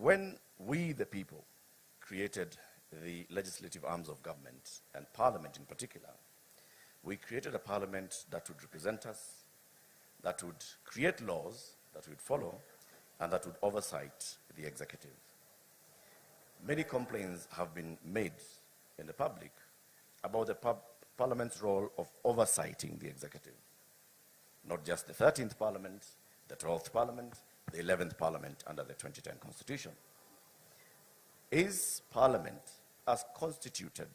When we, the people, created the legislative arms of government, and Parliament in particular, we created a Parliament that would represent us, that would create laws that we'd follow, and that would oversight the executive. Many complaints have been made in the public about the Parliament's role of oversighting the executive. Not just the 13th Parliament, the 12th Parliament, the 11th Parliament under the 2010 Constitution. Is Parliament, as constituted,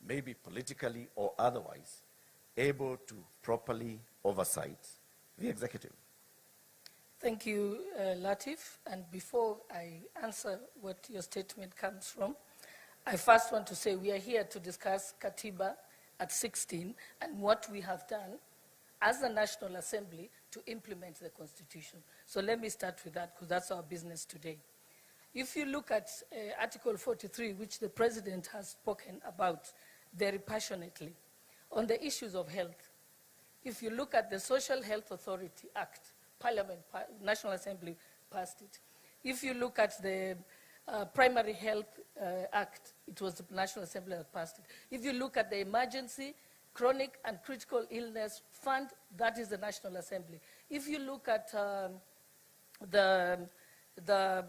maybe politically or otherwise, able to properly oversight the executive? Thank you, Latif. And before I answer what your statement comes from, I first want to say we are here to discuss Katiba at 16 and what we have done as the National Assembly to implement the Constitution. So let me start with that, because that's our business today. If you look at Article 43, which the President has spoken about very passionately, on the issues of health, if you look at the Social Health Authority Act, Parliament, National Assembly passed it. If you look at the Primary Health Act, it was the National Assembly that passed it. If you look at the Emergency, Chronic and Critical Illness Fund, that is the National Assembly. If you look at the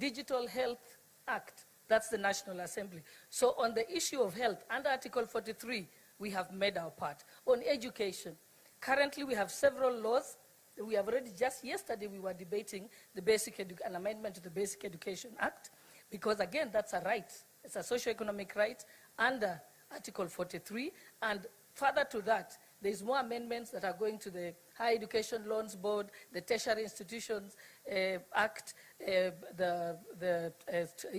Digital Health Act, that's the National Assembly. So on the issue of health, under Article 43, we have made our part. On education, currently we have several laws. We have already, just yesterday we were debating an amendment to the Basic Education Act, because again, that's a right. It's a socio-economic right under Article 43, and further to that, there's more amendments that are going to the Higher Education Loans Board, the Tertiary Institutions Act, the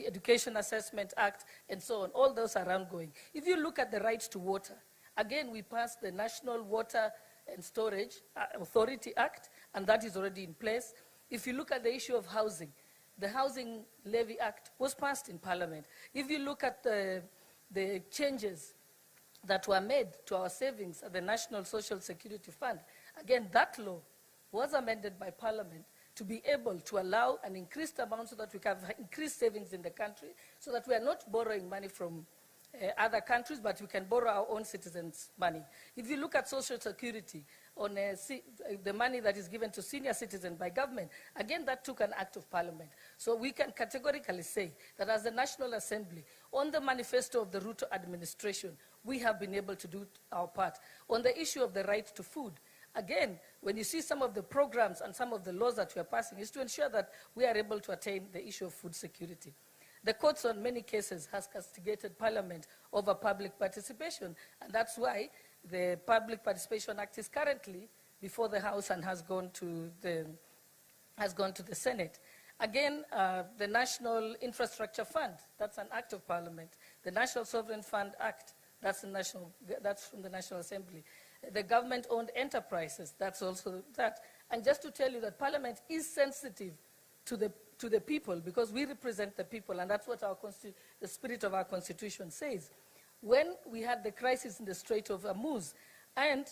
Education Assessment Act, and so on. All those are ongoing. If you look at the right to water, again, we passed the National Water and Storage Authority Act, and that is already in place. If you look at the issue of housing, the Housing Levy Act was passed in Parliament. If you look at the changes that were made to our savings at the National Social Security Fund, again, that law was amended by Parliament to be able to allow an increased amount so that we can have increased savings in the country, so that we are not borrowing money from other countries, but we can borrow our own citizens' money. If you look at Social Security, on the money that is given to senior citizens by government, again, that took an act of Parliament. So we can categorically say that as the National Assembly, on the manifesto of the Ruto administration, we have been able to do our part. On the issue of the right to food, again, when you see some of the programs and some of the laws that we are passing, is to ensure that we are able to attain the issue of food security. The courts, on many cases, has castigated Parliament over public participation, and that's why the Public Participation Act is currently before the House and has gone to the Senate. Again, the National Infrastructure Fund, that's an act of Parliament. The National Sovereign Fund Act, that's from the National Assembly. The government-owned enterprises, that's also that. And just to tell you that Parliament is sensitive to the people, because we represent the people, and that's what the spirit of our Constitution says. When we had the crisis in the Strait of Hormuz, and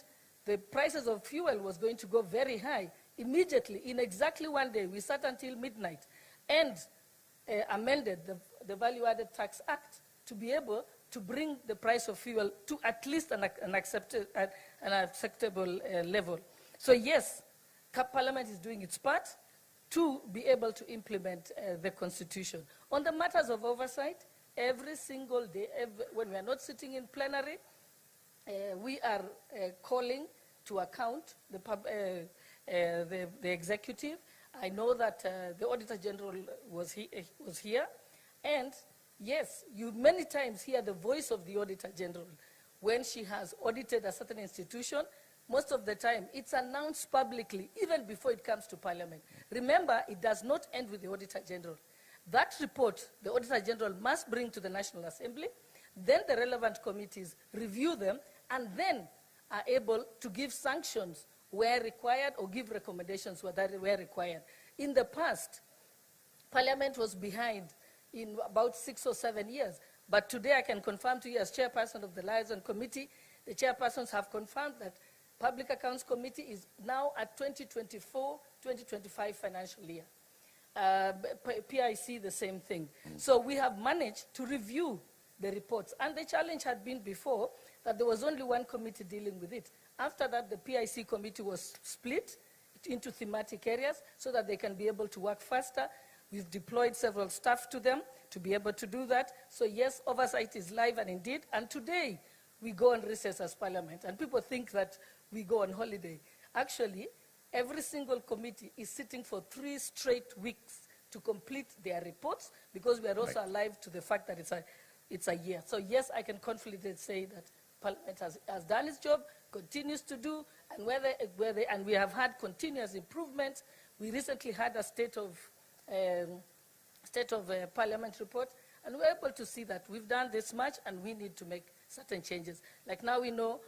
the prices of fuel was going to go very high, immediately, in exactly 1 day, we sat until midnight and amended the Value-Added Tax Act to be able to bring the price of fuel to at least an acceptable level. So yes, Parliament is doing its part to be able to implement the Constitution. On the matters of oversight, every single day, when we are not sitting in plenary, we are calling to account the executive. I know that the Auditor General was here, and yes, you many times hear the voice of the Auditor General when she has audited a certain institution. Most of the time, it's announced publicly, even before it comes to Parliament. Remember, it does not end with the Auditor General. That report, the Auditor General must bring to the National Assembly, then the relevant committees review them, and then are able to give sanctions where required or give recommendations where required. In the past, Parliament was behind in about 6 or 7 years, but today I can confirm to you as chairperson of the Liaison Committee, the chairpersons have confirmed that Public Accounts Committee is now at 2024-2025 financial year. PIC, the same thing. So we have managed to review the reports. And the challenge had been before that there was only one committee dealing with it. After that, the PIC committee was split into thematic areas so that they can be able to work faster. We've deployed several staff to them to be able to do that. So yes, oversight is live and indeed. And today, we go on recess as Parliament. And people think that we go on holiday. Actually, every single committee is sitting for 3 straight weeks to complete their reports because we are also alive to the fact that it's a year. So yes, I can confidently say that Parliament has done its job, continues to do, and we have had continuous improvement. We recently had a state of Parliament report, and we're able to see that we've done this much and we need to make certain changes. Like now we know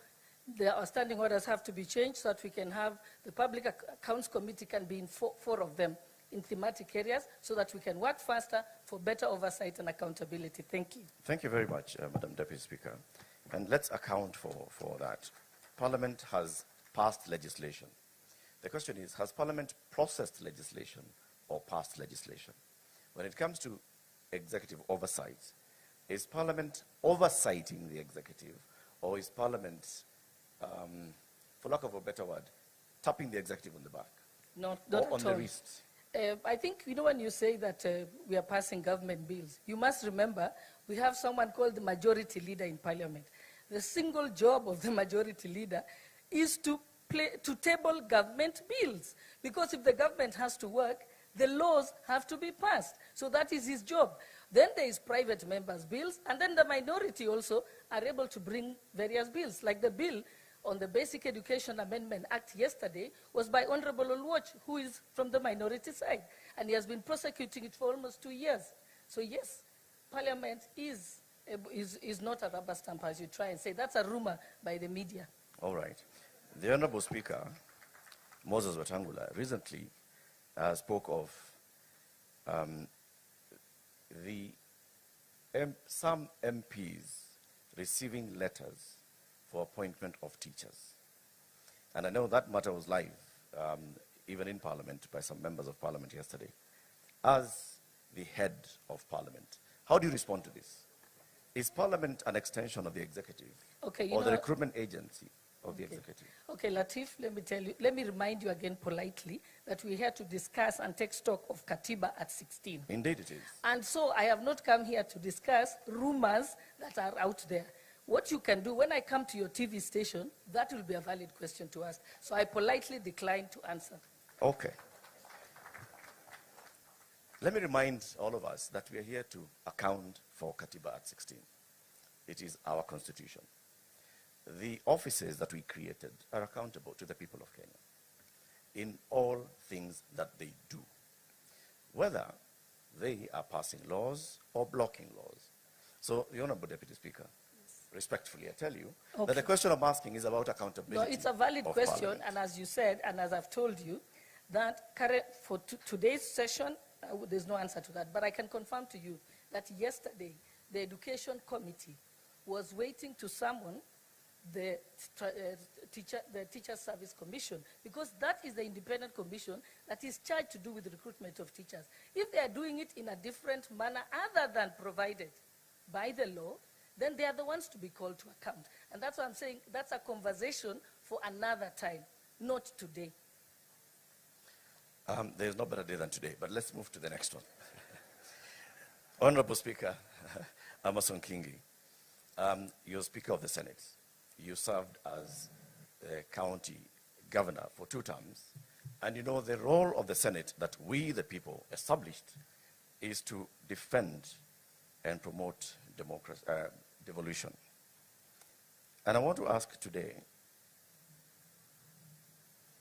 the outstanding orders have to be changed so that we can have the Public Accounts Committee can be in four of them in thematic areas so that we can work faster for better oversight and accountability. Thank you. Thank you very much, Madam Deputy Speaker. And let's account for that. Parliament has passed legislation. The question is, has Parliament processed legislation or passed legislation? When it comes to executive oversight, is Parliament oversighting the executive, or is Parliament, for lack of a better word, tapping the executive on the back? Not or on at all. the wrist? I think, when you say that we are passing government bills, you must remember we have someone called the majority leader in Parliament. The single job of the majority leader is to table government bills. Because if the government has to work, the laws have to be passed. So that is his job. Then there is private members' bills, and then the minority also are able to bring various bills. Like the bill on the Basic Education Amendment Act yesterday was by Honorable Olwoch, who is from the minority side. And he has been prosecuting it for almost 2 years. So yes, Parliament is not a rubber stamp, as you try and say. That's a rumor by the media. All right. The Honorable Speaker, Moses Wetangula, recently spoke of some MPs receiving letters for appointment of teachers. And I know that matter was live, even in Parliament, by some members of Parliament yesterday. As the head of Parliament, how do you respond to this? Is Parliament an extension of the executive, or the recruitment agency of the executive? Okay, Latif, let me remind you again politely that we're here to discuss and take stock of Katiba at 16. Indeed it is. And so I have not come here to discuss rumors that are out there. What you can do, when I come to your TV station, that will be a valid question to ask. So I politely decline to answer. Okay. Let me remind all of us that we are here to account for Katiba at 16. It is our constitution. The offices that we created are accountable to the people of Kenya in all things that they do, whether they are passing laws or blocking laws. So, the Honorable Deputy Speaker, respectfully, I tell you that the question I'm asking is about accountability. No, it's a valid question, Parliament. and as you said, and as I've told you, that for today's session, there's no answer to that. But I can confirm to you that yesterday, the Education Committee was waiting to summon the Teacher Service Commission, because that is the independent commission that is charged to do with the recruitment of teachers. If they are doing it in a different manner other than provided by the law, then they are the ones to be called to account. And that's what I'm saying, that's a conversation for another time, not today. There's no better day than today, but let's move to the next one. Honorable Speaker, Amason Kingi, you're Speaker of the Senate. You served as the county governor for 2 terms, and you know the role of the Senate that we, the people, established is to defend and promote democracy, devolution. And I want to ask today,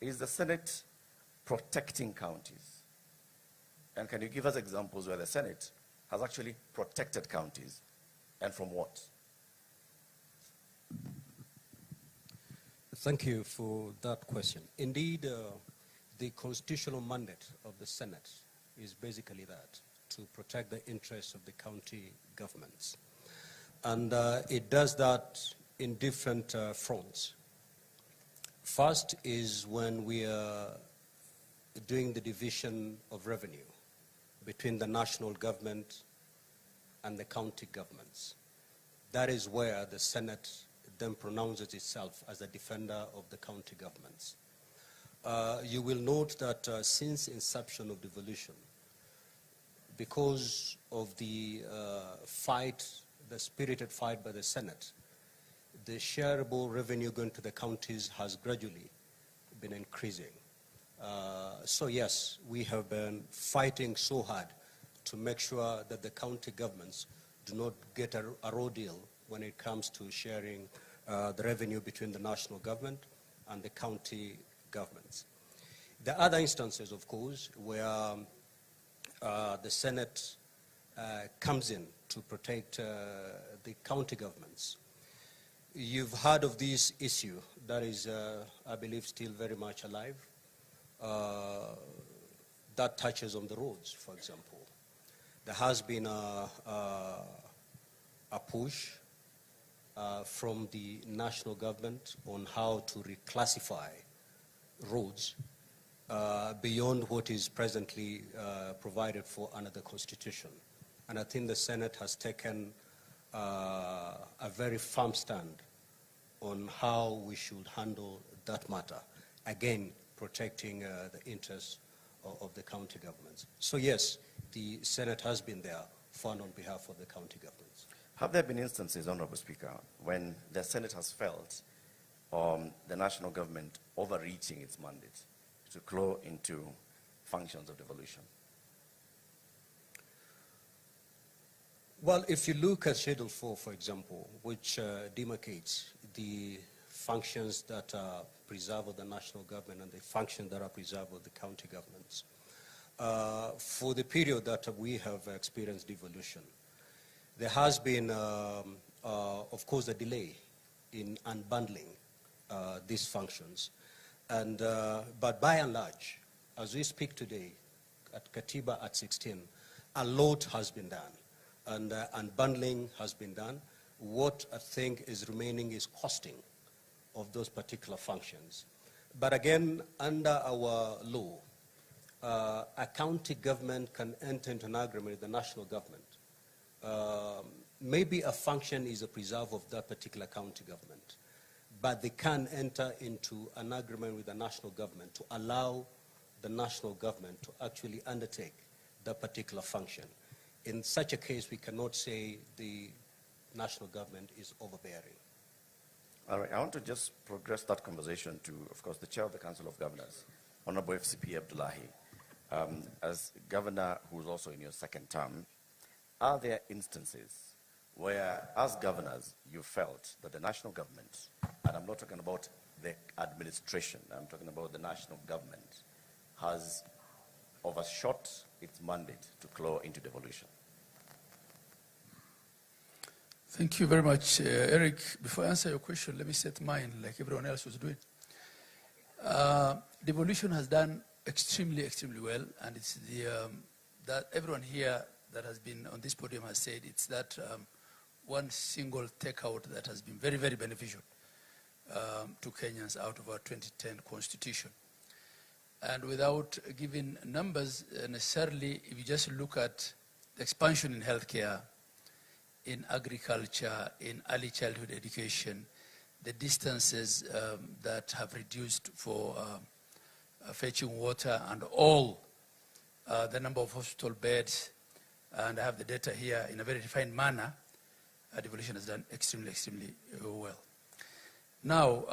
is the Senate protecting counties? And can you give us examples where the Senate has actually protected counties, and from what? Thank you for that question. Indeed, the constitutional mandate of the Senate is basically that, to protect the interests of the county governments. And it does that in different fronts. First is when we are doing the division of revenue. between the national government and the county governments. That is where the Senate then pronounces itself as a defender of the county governments. You will note that since inception of devolution, because of the the spirited fight by the Senate, the shareable revenue going to the counties has gradually been increasing. So yes, we have been fighting so hard to make sure that the county governments do not get a raw deal when it comes to sharing the revenue between the national government and the county governments. There are other instances, of course, where the Senate comes in to protect the county governments. You've heard of this issue that is, I believe, still very much alive. That touches on the roads, for example. There has been a push from the national government on how to reclassify roads beyond what is presently provided for under the Constitution. And I think the Senate has taken a very firm stand on how we should handle that matter, again, protecting the interests of the county governments. So yes, the Senate has been there fought on behalf of the county governments. Have there been instances, Honorable Speaker, when the Senate has felt the national government overreaching its mandate to claw into functions of devolution? Well, if you look at Schedule 4, for example, which demarcates the functions that are preserved of the national government and the functions that are preserved of the county governments, for the period that we have experienced devolution, there has been, of course, a delay in unbundling these functions. And, but by and large, as we speak today, at Katiba at 16, a lot has been done. And unbundling has been done. What I think is remaining is costing of those particular functions. But again, under our law, a county government can enter into an agreement with the national government. Maybe a function is a preserve of that particular county government, but they can enter into an agreement with the national government to allow the national government to actually undertake that particular function. In such a case, we cannot say the national government is overbearing. All right, I want to just progress that conversation to, of course, the Chair of the Council of Governors, Honorable FCP Abdullahi. As governor who's also in your second term, are there instances where, as governors, you felt that the national government, and I'm not talking about the administration, I'm talking about the national government, has overshot its mandate to claw into devolution? Thank you very much, Eric. Before I answer your question, let me set mine like everyone else was doing. Devolution has done extremely, extremely well, and it's that everyone here that has been on this podium has said it's that one single takeout that has been very, very beneficial to Kenyans out of our 2010 constitution. And without giving numbers necessarily, if you just look at the expansion in healthcare, in agriculture, in early childhood education, the distances that have reduced for fetching water, and all the number of hospital beds, and I have the data here in a very refined manner, devolution has done extremely, extremely well. Now,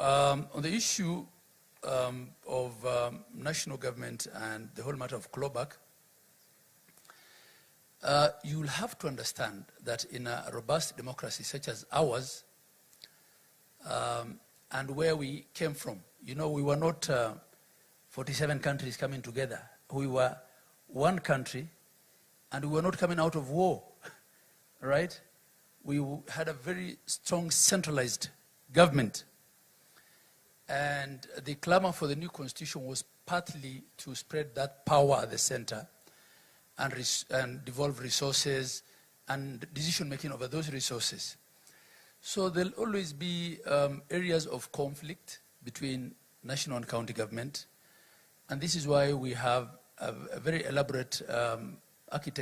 on the issue of national government and the whole matter of clawback, you'll have to understand that in a robust democracy such as ours, and where we came from, you know, we were not 47 countries coming together. We were one country, and we were not coming out of war, right? We had a very strong centralized government. And the clamor for the new constitution was partly to spread that power at the center and devolve resources and decision-making over those resources. So there'll always be areas of conflict between national and county government. And this is why we have a very elaborate architecture